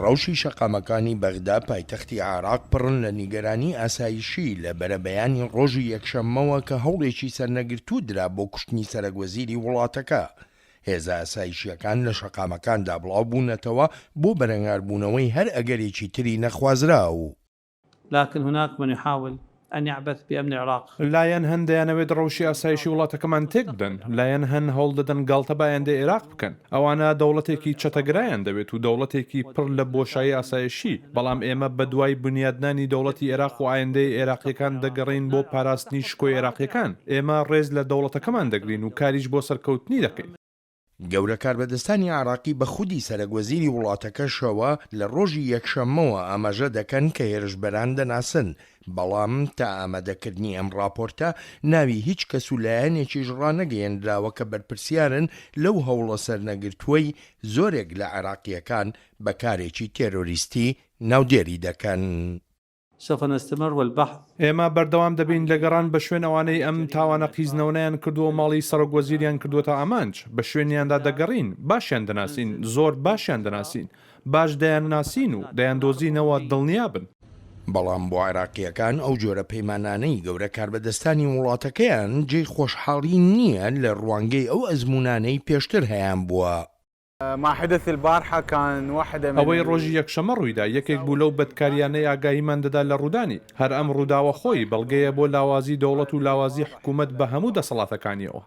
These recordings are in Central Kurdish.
ڕەوشی شەقامەکانی بەغدا پایتەختی عێراق پڕن لە نیگەرانی ئاسایشی لە بەرەبەیانی ڕۆژی یەکشەممەوە کە هەوڵێکی سەرنەگرتوو درا بۆ کوشتنی سەرۆکوەزیری وڵاتەکە. هێزە ئاسایشیەکان لە شەقامەکاندا بڵاو بوونەتەوە بۆ بەرەنگاربوونەوەی هەر ئەگەرێکی تری نەخوازراو. لكن هناك من يحاول أن يعبث بأمن العراق. لایەن هەندێنەوێت ڕەوشی ئاسایشی وڵاتەکەمان تێک بدەن، لایەن هەن هەوڵ دەدەن گاڵتە بایەندە عێراق بکەن. ئەوانە دەوڵەتێکی چەتەگرایان دەوێت و دەوڵەتێکی پڕ لە بۆشایی ئاسایشی، بەڵام ئێمە بە دوای بنیادنانی دەوڵەتی عێراق و ئایندەی عێراقیەکان دەگەڕین بۆ پاراستنی شکۆی عێراقیەکان. ئێمە ڕێز لە دەوڵەتەکەمان دەگرین و کاریش بۆ سەرکەوتنی دەکەین. گەورە کاربەدەستانی عێراقی بە خودی سەرۆکوەزیری وڵاتەکەشەوە لە ڕۆژی یەکشەممەوە ئاماژە دەکەن کە هێرشبەران دەناسن، بەڵام تا ئامادەکردنی ئەم راپۆرتە ناوی هیچ کەس و لایەنێکیش ڕانەگەیەنراوە کە بەرپرسیارن لەو هەوڵە سەرنەگرتووەی زۆرێک لە عێراقیەکان بەکارێکی تێرۆریستی ناودێری دەکەن. سوف نستمر والبحث. ئێمە بەردەوام دەبین لە گەڕان بە شوێن ئەوانەی ئەم تاوانە قیزنەوەیان کردووە ماڵی سەرۆکوەزیریان کردووەتە ئامانج، بە شوێنیاندا دەگەڕین، باشیان دەناسین، زۆر باشیان دەناسین، باش دەیان ناسین و دەیاندۆزینەوە دڵنیا بن. بەڵام بۆ عێراقیەکان ئەو جۆرە پەیمانانەی گەورە کاربەدەستانی وڵاتەکەیان جێی خۆشحاڵی نییە لە ڕوانگەی ئەو ئەزمونانەی پێشتر هەیان بووە. ما حدث البارحة كان واحدة من ئەوەی ڕۆژی یەکشەمە ڕوویدا یەکێک بوو لەو بەدکاریانەی ئاگاهیمان دەدا لە ڕوودانی. هەر ئەم ڕووداوە خۆی بەڵگەیە بۆ لاوازی دەوڵەت و لاوازی حکوومەت بە هەموو دەسەڵاتەکانیەوە.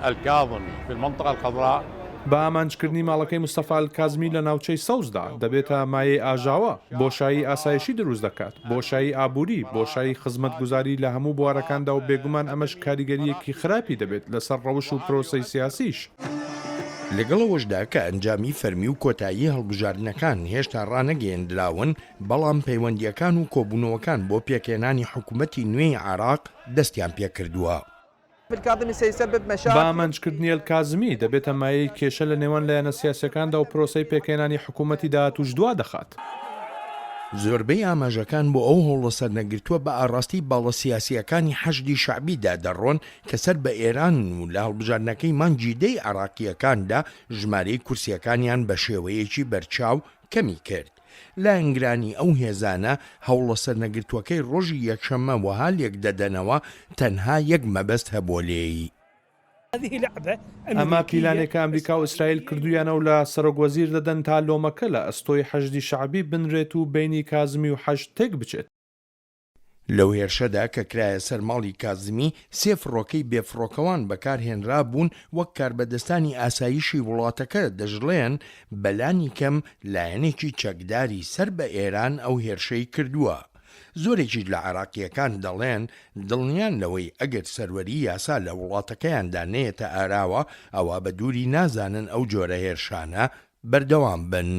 الكاظم في المنطقة الخضراء بە ئامانجکردنی ماڵەکەی مستەفا الکازمی لە ناوچەی سەوزدا دەبێتە مایەی ئاژاوە، بۆشایی ئاسایشی دروست دەکات، بۆشایی ئابووری، بۆشایی خزمەتگوزاری لە هەموو بوارەکاندا و بێگومان ئەمەش کاریگەریەکی خراپی دەبێت لەسەر ڕەوش و پرۆسەی سیاسیش. لەگەڵەوەشدا کە ئەنجامی فەرمی و کۆتایی هەڵبژاردنەکان هێشتا ڕانەگەیەندراون، بەڵام پەیوەندیەکان و کۆبوونەوەکان بۆ پێکهێنانی حکوومەتی نوێی عێراق دەستیان پێکردووە. بامانجکردنی الکازمی دەبێتە مایەی کێشە لە نێوان لایەنە سیاسەکاندا و پرۆسەی پێکهێنانی حکوومەتی داهاتووش دوا دەخات. زۆربەی ئاماژەکان بۆ ئەو هەوڵە سەرنەگرتووە بە ئاڕاستی باڵە سیاسیەکانی حەشدی شەعبیدا دەڕۆن کە سەر بە ئێران و لە هەڵبژاردنەکەی مانگی دەی عێراقیەکاندا ژمارەی کورسیەکانیان بە شێوەیەکی بەرچاو کەمی کرد. لە ئەنگرانی ئەو هێزانە هەوڵە سەرنەگرتووەکەی ڕۆژی یەکشەممە وەها لێک دەدەنەوە تەنها یەک مەبەست هەبووە لێی. ئەمە پیلانێکە ئەمریکا و ئیسرائیل کردویانە و لە سەرۆکوەزیر دەدەن تا لۆمەکە لە ئەستۆی حەشدی شەعبی بنرێت و بینی کازمی و حەشد تێک بچێت. لەو هێرشەدا کە کرایە سەر ماڵی کازمی سێ فڕۆکەی بێفڕۆکەوان بەکارهێنرا بوون وەک کاربەدەستانی ئاسایشی وڵاتەکە دەژڵێن بەلانی کەم لایەنێکی چەکداری سەر بە ئێران ئەو هێرشەی کردووە. زۆرێکی لە عێراقیەکان دەڵێن دڵنیان لەوەی ئەگەر سەروەری یاسا لە وڵاتەکەیاندا نێتە ئاراوە ئەوە بە دووری نازانن ئەو جۆرە هێرشانە بەردەوام بن.